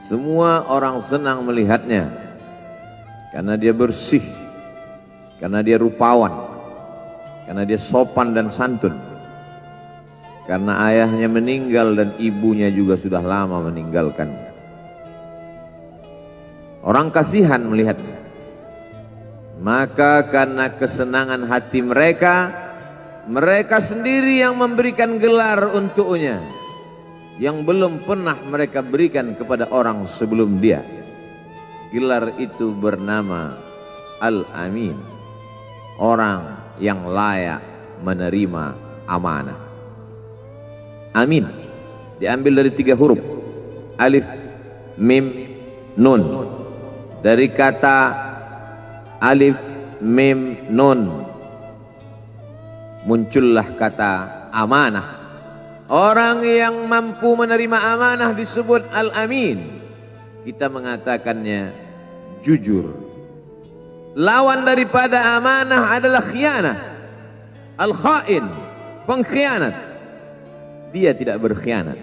Semua orang senang melihatnya karena dia bersih, karena dia rupawan, karena dia sopan dan santun. Karena ayahnya meninggal dan ibunya juga sudah lama meninggalkan. Orang kasihan melihatnya. Maka karena kesenangan hati mereka, mereka sendiri yang memberikan gelar untuknya yang belum pernah mereka berikan kepada orang sebelum dia. Gelar itu bernama Al-Amin, orang yang layak menerima amanah. Amin diambil dari 3 huruf, alif, mim, nun. Dari kata alif, mim, nun muncullah kata amanah. Orang yang mampu menerima amanah disebut Al-Amin. Kita mengatakannya jujur. Lawan daripada amanah adalah khianah, al-khain, pengkhianat. Dia tidak berkhianat.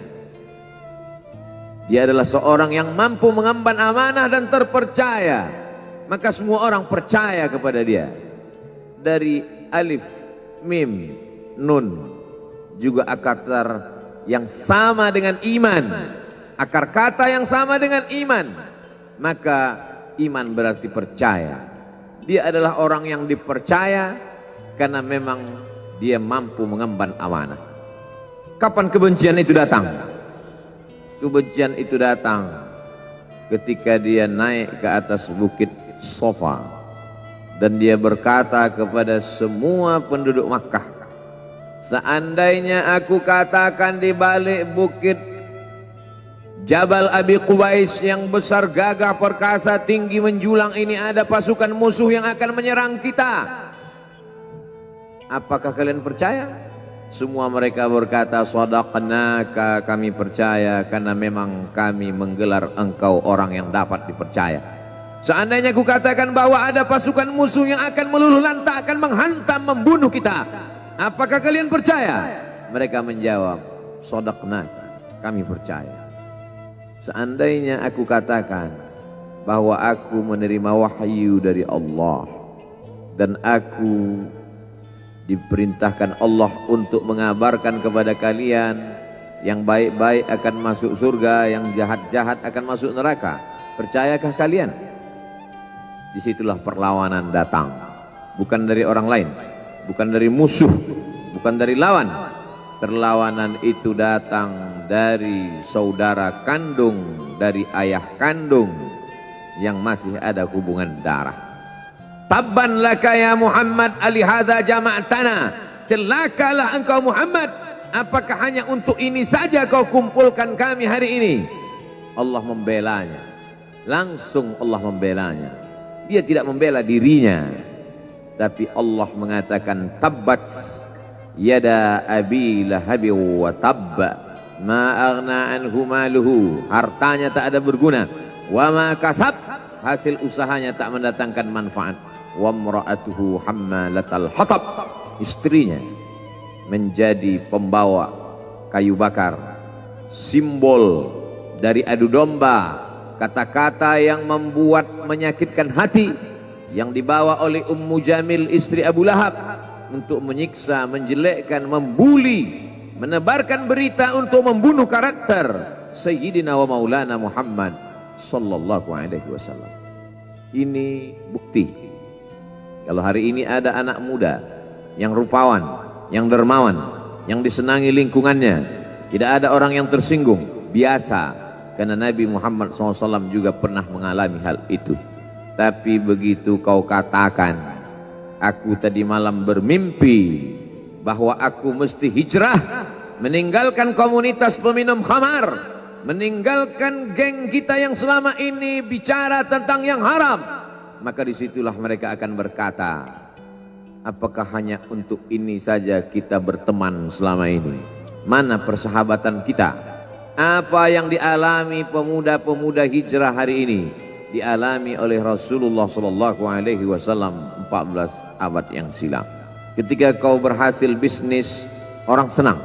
Dia adalah seorang yang mampu mengemban amanah dan terpercaya. Maka semua orang percaya kepada dia. Dari alif, mim, nun juga akar yang sama dengan iman. Akar kata yang sama dengan iman. Maka iman berarti percaya. Dia adalah orang yang dipercaya karena memang dia mampu mengemban amanah. Kapan kebencian itu datang? Kebencian itu datang ketika dia naik ke atas bukit Sofa dan dia berkata kepada semua penduduk Makkah, seandainya aku katakan di balik bukit Jabal Abi Qubais yang besar, gagah, perkasa, tinggi, menjulang ini ada pasukan musuh yang akan menyerang kita, apakah kalian percaya? Semua mereka berkata, shadaqnaka, kami percaya karena memang kami menggelar engkau orang yang dapat dipercaya. Seandainya aku katakan bahwa ada pasukan musuh yang akan meluluh lantakkan, menghantam, membunuh kita, apakah kalian percaya? Mereka menjawab, shadaqnaka, kami percaya. Seandainya aku katakan bahwa aku menerima wahyu dari Allah dan aku diperintahkan Allah untuk mengabarkan kepada kalian yang baik-baik akan masuk surga, yang jahat-jahat akan masuk neraka, percayakah kalian? Disitulah perlawanan datang, bukan dari orang lain, bukan dari musuh, bukan dari lawan. Perlawanan itu datang dari saudara kandung, dari ayah kandung yang masih ada hubungan darah. Tabban laka ya Muhammad alihada jama'tana, celakalah engkau Muhammad, apakah hanya untuk ini saja kau kumpulkan kami hari ini? Allah membelanya, langsung Allah membelanya. Dia tidak membela dirinya, tapi Allah mengatakan tabbat yada abi lahabi wa tabba ma aghna anhu maluhu, hartanya tak ada berguna, wa ma kasab, hasil usahanya tak mendatangkan manfaat. Wa mra'atuhu hammalatal hatab, istrinya menjadi pembawa kayu bakar, simbol dari adu domba, kata-kata yang membuat menyakitkan hati yang dibawa oleh Ummu Jamil istri Abu Lahab untuk menyiksa, menjelekkan, membuli, menebarkan berita untuk membunuh karakter Sayyidina wa Maulana Muhammad sallallahu alaihi wasallam. Ini bukti kalau hari ini ada anak muda yang rupawan, yang dermawan, yang disenangi lingkungannya, tidak ada orang yang tersinggung, biasa, karena Nabi Muhammad SAW juga pernah mengalami hal itu. Tapi begitu kau katakan, aku tadi malam bermimpi bahwa aku mesti hijrah, meninggalkan komunitas peminum khamar, meninggalkan geng kita yang selama ini bicara tentang yang haram, maka disitulah mereka akan berkata, apakah hanya untuk ini saja kita berteman selama ini? Mana persahabatan kita? Apa yang dialami pemuda-pemuda hijrah hari ini dialami oleh Rasulullah sallallahu alaihi wasallam 14 abad yang silam. Ketika kau berhasil bisnis, orang senang.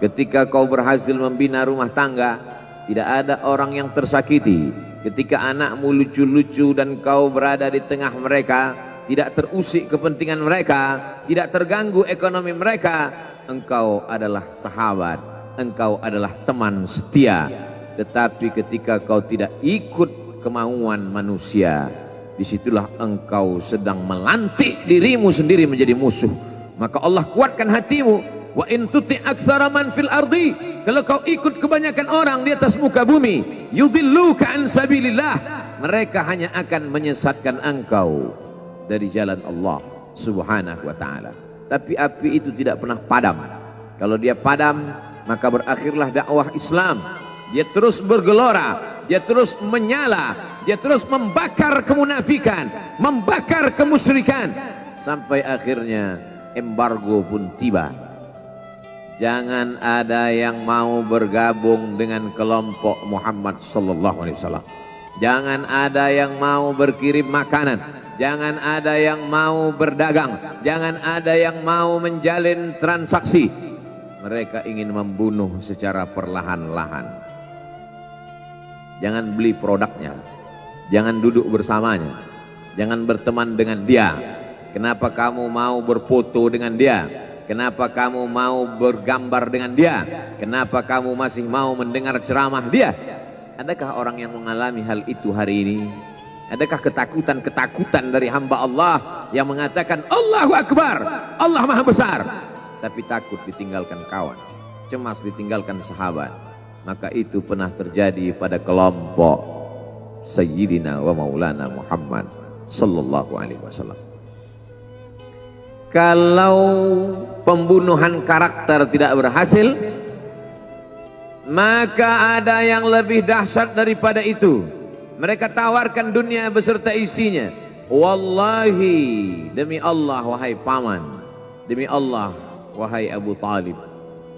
Ketika kau berhasil membina rumah tangga, Tidak ada orang yang tersakiti ketika anakmu lucu-lucu dan kau berada di tengah mereka, tidak terusik kepentingan mereka, tidak terganggu ekonomi mereka. Engkau adalah sahabat, engkau adalah teman setia. Tetapi ketika kau tidak ikut kemauan manusia, disitulah engkau sedang melantik dirimu sendiri menjadi musuh. Maka Allah kuatkan hatimu. Wa in tuti aktsara man fil ardi, kalau kau ikut kebanyakan orang di atas muka bumi, yudilluka an sabilillah, mereka hanya akan menyesatkan engkau dari jalan Allah Subhanahu wa taala. Tapi api itu tidak pernah padam. Kalau dia padam, maka berakhirlah dakwah Islam. Dia terus bergelora, dia terus menyala, dia terus membakar kemunafikan, membakar kemusyrikan, sampai akhirnya embargo pun tiba. Jangan ada yang mau bergabung dengan kelompok Muhammad sallallahu alaihi wasallam. Jangan ada yang mau berkirim makanan. Jangan ada yang mau berdagang. Jangan ada yang mau menjalin transaksi. Mereka ingin membunuh secara perlahan-lahan. Jangan beli produknya. Jangan duduk bersamanya. Jangan berteman dengan dia. Kenapa kamu mau berfoto dengan dia? Kenapa kamu mau bergambar dengan dia? Kenapa kamu masih mau mendengar ceramah dia? Adakah orang yang mengalami hal itu hari ini? Adakah ketakutan-ketakutan dari hamba Allah yang mengatakan Allahu Akbar, Allah Maha Besar, tapi takut ditinggalkan kawan, cemas ditinggalkan sahabat? Maka itu pernah terjadi pada kelompok Sayyidina wa Maulana Muhammad sallallahu alaihi wasallam. Kalau pembunuhan karakter tidak berhasil, maka ada yang lebih dahsyat daripada itu. Mereka tawarkan dunia beserta isinya. Wallahi, demi Allah wahai paman, demi Allah wahai Abu Talib,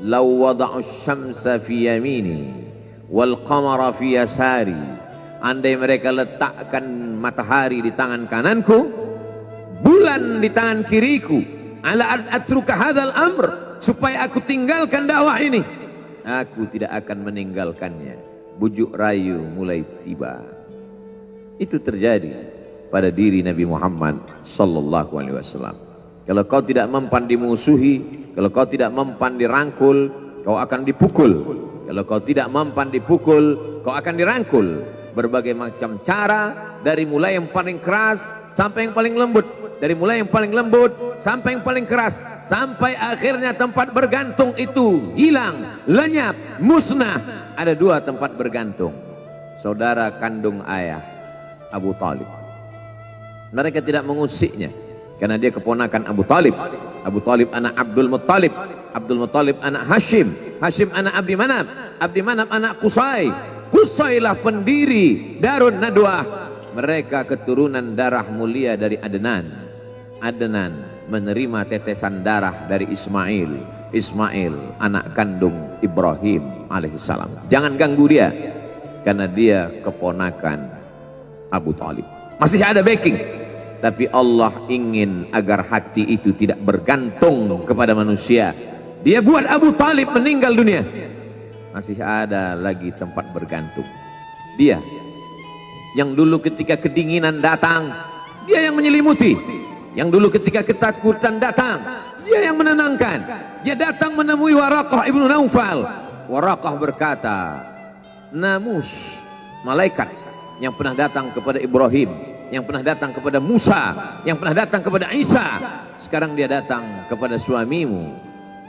law wada'u syamsa fi yamini wal qamara fi yasari, andai mereka letakkan matahari di tangan kananku, bulan di tangan kiriku, ala atruka hadzal amr, supaya aku tinggalkan dakwah ini, aku tidak akan meninggalkannya. Bujuk rayu mulai tiba. Itu terjadi pada diri Nabi Muhammad sallallahu alaihi wasallam. Kalau kau tidak mempan dimusuhi, kalau kau tidak mempan dirangkul, kau akan dipukul. Kalau kau tidak mempan dipukul, kau akan dirangkul. Berbagai macam cara, dari mulai yang paling keras sampai yang paling lembut, dari mulai yang paling lembut sampai yang paling keras, sampai akhirnya tempat bergantung itu hilang, lenyap, musnah. Ada dua tempat bergantung, saudara kandung ayah Abu Talib. Mereka tidak mengusiknya karena dia keponakan Abu Talib. Abu Talib anak Abdul Muttalib, Abdul Muttalib anak Hashim, Hashim anak Abdi Manaf, Abdi Manaf anak Qusay, Qusaylah pendiri Darun Nadwah. Mereka keturunan darah mulia dari Adnan. Adnan menerima tetesan darah dari Ismail. Ismail anak kandung Ibrahim alaihissalam. Jangan ganggu dia, karena dia keponakan Abu Talib. Masih ada backing, tapi Allah ingin agar hati itu tidak bergantung kepada manusia. Dia buat Abu Talib meninggal dunia, masih ada lagi tempat bergantung. Dia yang dulu ketika kedinginan datang, dia yang menyelimuti. Yang dulu ketika ketakutan datang, dia yang menenangkan. Dia datang menemui Waraqah ibnu Naufal. Waraqah berkata, namus, malaikat yang pernah datang kepada Ibrahim, yang pernah datang kepada Musa, yang pernah datang kepada Isa, sekarang dia datang kepada suamimu.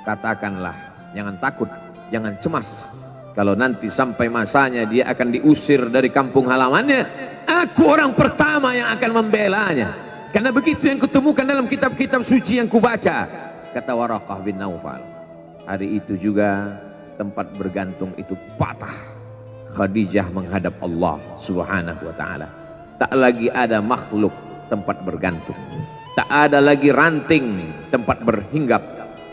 Katakanlah, jangan takut, jangan cemas. Kalau nanti sampai masanya dia akan diusir dari kampung halamannya, aku orang pertama yang akan membelanya. Karena begitu yang kutemukan dalam kitab-kitab suci yang kubaca, kata Waraqah bin Naufal. Hari itu juga tempat bergantung itu patah. Khadijah menghadap Allah Subhanahu wa ta'ala. Tak lagi ada makhluk tempat bergantung, tak ada lagi ranting tempat berhinggap,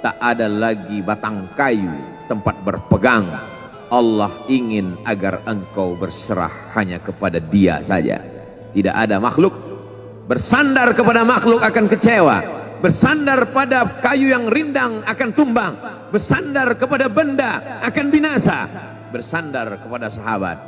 tak ada lagi batang kayu tempat berpegang. Allah ingin agar engkau berserah hanya kepada Dia saja. Tidak ada makhluk. Bersandar kepada makhluk akan kecewa, bersandar pada kayu yang rindang akan tumbang, bersandar kepada benda akan binasa. bersandar kepada sahabat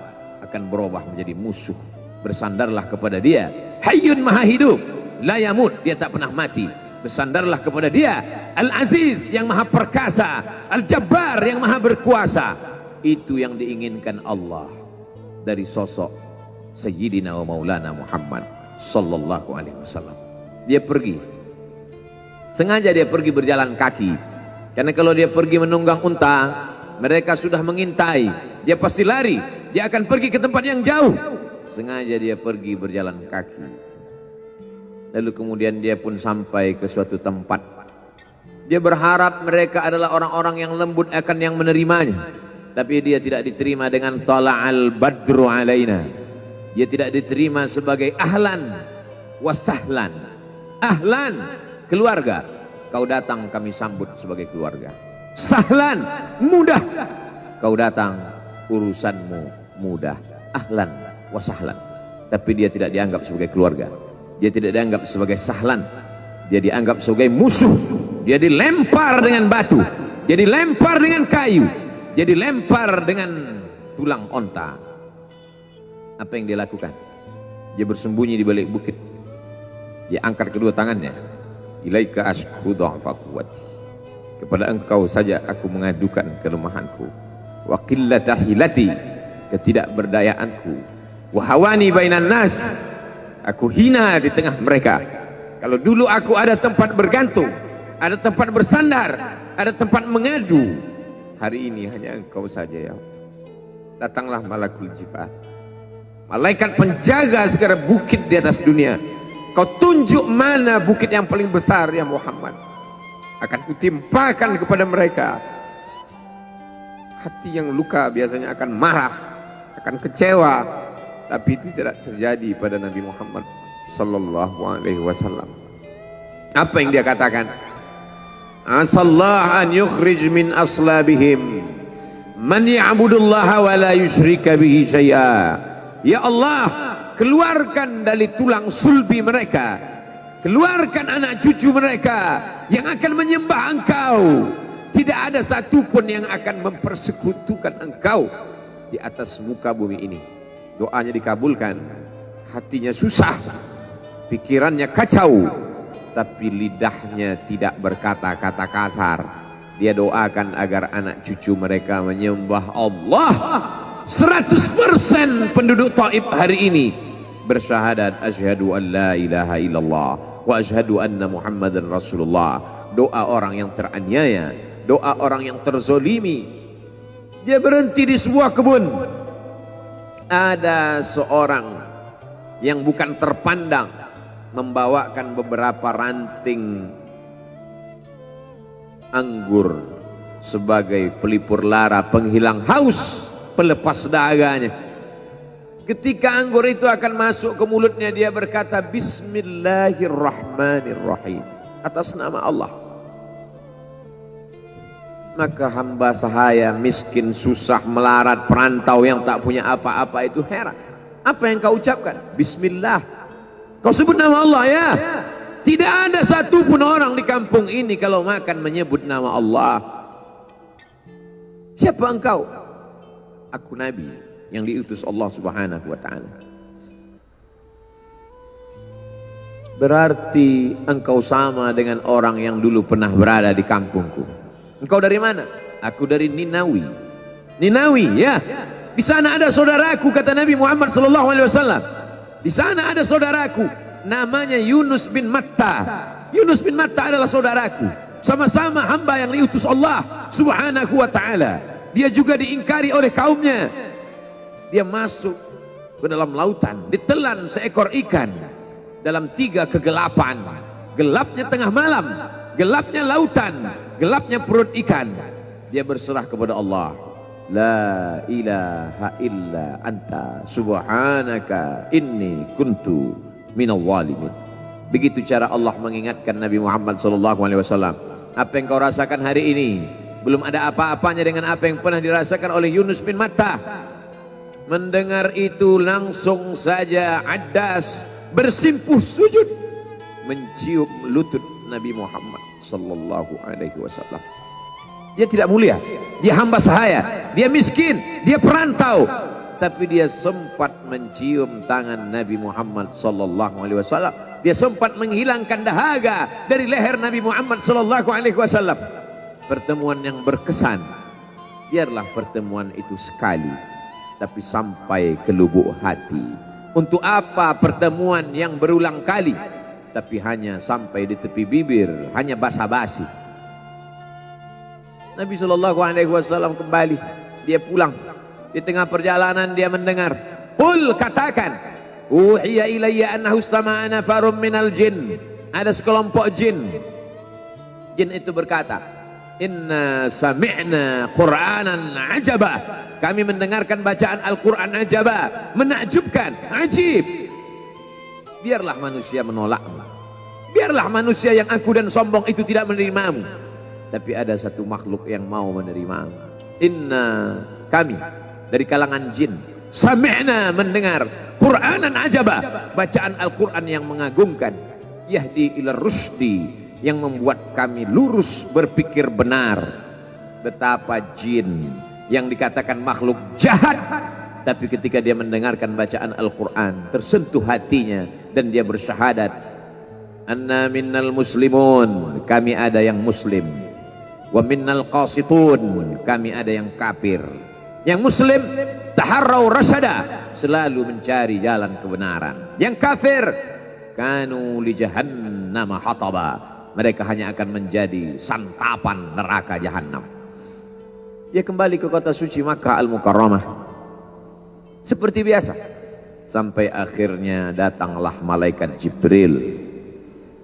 akan berubah menjadi musuh. Bersandarlah kepada dia, Hayyun Maha Hidup, la yamut, dia tak pernah mati. Bersandarlah kepada dia, Al-Aziz yang Maha Perkasa, Al-Jabbar yang Maha Berkuasa. Itu yang diinginkan Allah dari sosok Sayyidina wa Maulana Muhammad sallallahu alaihi wasallam. Dia pergi, sengaja dia pergi berjalan kaki, karena kalau dia pergi menunggang unta, mereka sudah mengintai, dia pasti lari, dia akan pergi ke tempat yang jauh. Sengaja dia pergi berjalan kaki. Lalu kemudian dia pun sampai ke suatu tempat. Dia berharap mereka adalah orang-orang yang lembut akan yang menerimanya. Tapi dia tidak diterima dengan tala'al badru alaina. Dia tidak diterima sebagai ahlan wasahlan. Ahlan, keluarga, kau datang kami sambut sebagai keluarga. Sahlan, mudah, kau datang urusanmu mudah. Ahlan wasahlan. Tapi dia tidak dianggap sebagai keluarga, dia tidak dianggap sebagai sahlan, dia dianggap sebagai musuh. Dia dilempar dengan batu, dia dilempar dengan kayu, dia dilempar dengan tulang onta. Apa yang dia lakukan? Dia bersembunyi di balik bukit, dia angkat kedua tangannya, ilaika ashku dha'fa quwwati, kepada engkau saja aku mengadukan kelemahanku, wa qillata hilati, ketidakberdayaanku, wahawani bainan nas, aku hina di tengah mereka. Kalau dulu aku ada tempat bergantung, ada tempat bersandar, ada tempat mengadu, hari ini hanya engkau saja ya. Datanglah malakul jibal, malaikat penjaga segala bukit di atas dunia. Kau tunjuk mana bukit yang paling besar ya Muhammad, akan kutimpakan kepada mereka. Hati yang luka biasanya akan marah, akan kecewa. Tapi itu tidak terjadi pada Nabi Muhammad sallallahu alaihi wasallam. Apa yang dia katakan? Asallah an yukhrij min aslabihim man ya'budullaha wa la yusyrika bihi syai'a. Ya Allah, keluarkan dari tulang sulbi mereka, keluarkan anak cucu mereka yang akan menyembah engkau. Tidak ada satupun yang akan mempersekutukan engkau di atas muka bumi ini. Doanya dikabulkan, hatinya susah, pikirannya kacau, tapi lidahnya tidak berkata-kata kasar. Dia doakan agar anak cucu mereka menyembah Allah. 100% penduduk Taif hari ini bersyahadat asyhadu an la ilaha illallah wa asyhadu anna Muhammadan Rasulullah. Doa orang yang teraniaya, doa orang yang terzolimi. Dia berhenti di sebuah kebun. Ada seorang yang bukan terpandang membawakan beberapa ranting anggur sebagai pelipur lara, penghilang haus, pelepas dahaganya. Ketika anggur itu akan masuk ke mulutnya, dia berkata Bismillahirrahmanirrahim, atas nama Allah. Maka hamba sahaya miskin, susah, melarat, perantau yang tak punya apa-apa itu heran. Apa yang kau ucapkan? Bismillah. Kau sebut nama Allah ya. Tidak ada satupun orang di kampung ini kalau makan menyebut nama Allah. Siapa engkau? Aku Nabi yang diutus Allah Subhanahu wa ta'ala. Berarti engkau sama dengan orang yang dulu pernah berada di kampungku. Engkau dari mana? Aku dari Ninawi. Ninawi ya. Di sana ada saudaraku, kata Nabi Muhammad sallallahu alaihi wasallam. Di sana ada saudaraku namanya Yunus bin Matta. Yunus bin Matta adalah saudaraku. Sama-sama hamba yang diutus Allah Subhanahu wa ta'ala. Dia juga diingkari oleh kaumnya. Dia masuk ke dalam lautan, ditelan seekor ikan dalam 3 kegelapan. Gelapnya tengah malam, gelapnya lautan, gelapnya perut ikan. Dia berserah kepada Allah. La ilaha illa anta subhanaka inni kuntu minal zalimin. Begitu cara Allah mengingatkan Nabi Muhammad SAW. Apa yang kau rasakan hari ini belum ada apa-apanya dengan apa yang pernah dirasakan oleh Yunus bin Matta. Mendengar itu langsung saja Addas bersimpuh sujud mencium lutut Nabi Muhammad sallallahu alaihi wasallam. Dia tidak mulia, dia hamba sahaya, dia miskin, dia perantau, tapi dia sempat mencium tangan Nabi Muhammad sallallahu alaihi wasallam. Dia sempat menghilangkan dahaga dari leher Nabi Muhammad sallallahu alaihi wasallam. Pertemuan yang berkesan. Biarlah pertemuan itu sekali, tapi sampai ke lubuk hati. Untuk apa pertemuan yang berulang kali, tapi hanya sampai di tepi bibir, hanya basa-basi. Nabi sallallahu alaihi wasallam kembali, dia pulang. Di tengah perjalanan dia mendengar, "Qul," katakan, "Uhiya ilayya annahu istama'a nafarun minal jin." Ada sekelompok jin. Jin itu berkata, "Inna sami'na Qur'anan ajaba." Kami mendengarkan bacaan Al-Quran ajaba, menakjubkan, ajib. Biarlah manusia menolakmu. Biarlah manusia yang angkuh dan sombong itu tidak menerimamu. Tapi ada satu makhluk yang mau menerimamu. Inna, kami dari kalangan jin, sami'na, mendengar Qur'anan ajaba, bacaan Al-Quran yang mengagumkan, yahdi ila rusdi, yang membuat kami lurus berpikir benar. Betapa jin yang dikatakan makhluk jahat, tapi ketika dia mendengarkan bacaan Al-Quran tersentuh hatinya dan dia bersyahadat, anna minnal muslimun, kami ada yang muslim, wa minnal qasitun, kami ada yang kafir. Yang muslim taharrau rasyada, selalu mencari jalan kebenaran. Yang kafir kanu li jahannam hataba, mereka hanya akan menjadi santapan neraka jahanam. Dia kembali ke kota suci Makkah Al-Mukarramah seperti biasa, sampai akhirnya datanglah malaikat Jibril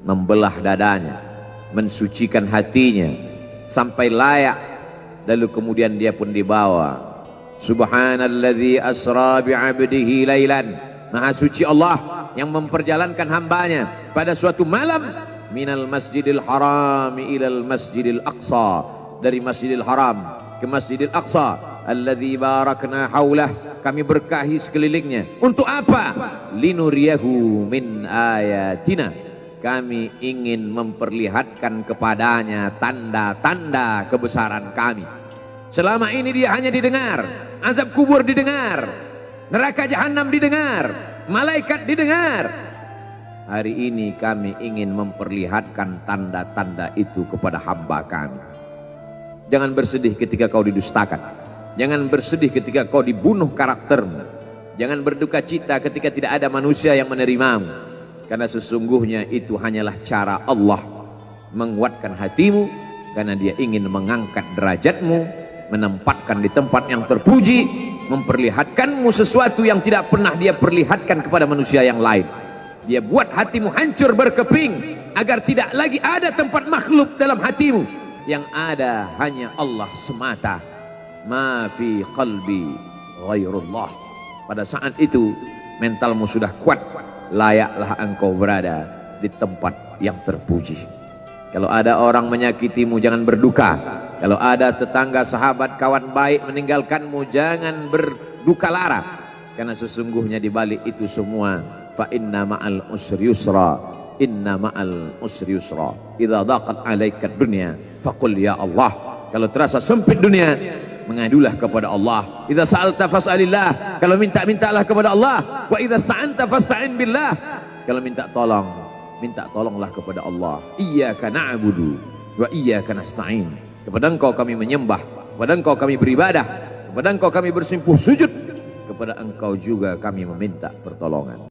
membelah dadanya, mensucikan hatinya sampai layak. Lalu kemudian dia pun dibawa. Subhanalladzi asra bi'abdihi lailan, maha suci Allah yang memperjalankan hambanya pada suatu malam, minal masjidil haram ilal masjidil aqsa, dari masjidil haram ke masjidil aqsa, alladzi barakna haulah, kami berkahi sekelilingnya. Untuk apa? Linuriyahu min ayatina, kami ingin memperlihatkan kepadanya tanda-tanda kebesaran kami. Selama ini dia hanya didengar, azab kubur didengar, neraka jahanam didengar, malaikat didengar. Hari ini kami ingin memperlihatkan tanda-tanda itu kepada hamba kami. Jangan bersedih ketika kau didustakan, jangan bersedih ketika kau dibunuh karaktermu, jangan berduka cita ketika tidak ada manusia yang menerimamu, karena sesungguhnya itu hanyalah cara Allah menguatkan hatimu, karena dia ingin mengangkat derajatmu, menempatkan di tempat yang terpuji, memperlihatkanmu sesuatu yang tidak pernah dia perlihatkan kepada manusia yang lain. Dia buat hatimu hancur berkeping agar tidak lagi ada tempat makhluk dalam hatimu, yang ada hanya Allah semata. Ma fi qalbi ghairullah. Pada saat itu mentalmu sudah kuat, layaklah engkau berada di tempat yang terpuji. Kalau ada orang menyakitimu, jangan berduka. Kalau ada tetangga, sahabat, kawan baik meninggalkanmu, jangan berduka lara, karena sesungguhnya di balik itu semua, fa inna ma'al usri yusra, inna ma'al usri yusra, idza daqat 'alaika dunya faqul ya Allah. Kalau terasa sempit dunia, mengadulah kepada Allah. Idza sa'alta fas'alillah, kalau minta-mintalah kepada Allah. Wa idza sta'anta fasta'in billah, kalau minta tolong, minta tolonglah kepada Allah. Iyyaka na'budu wa iyyaka nasta'in. Kepada engkau kami menyembah, kepada engkau kami beribadah, kepada engkau kami bersimpuh sujud, kepada engkau juga kami meminta pertolongan.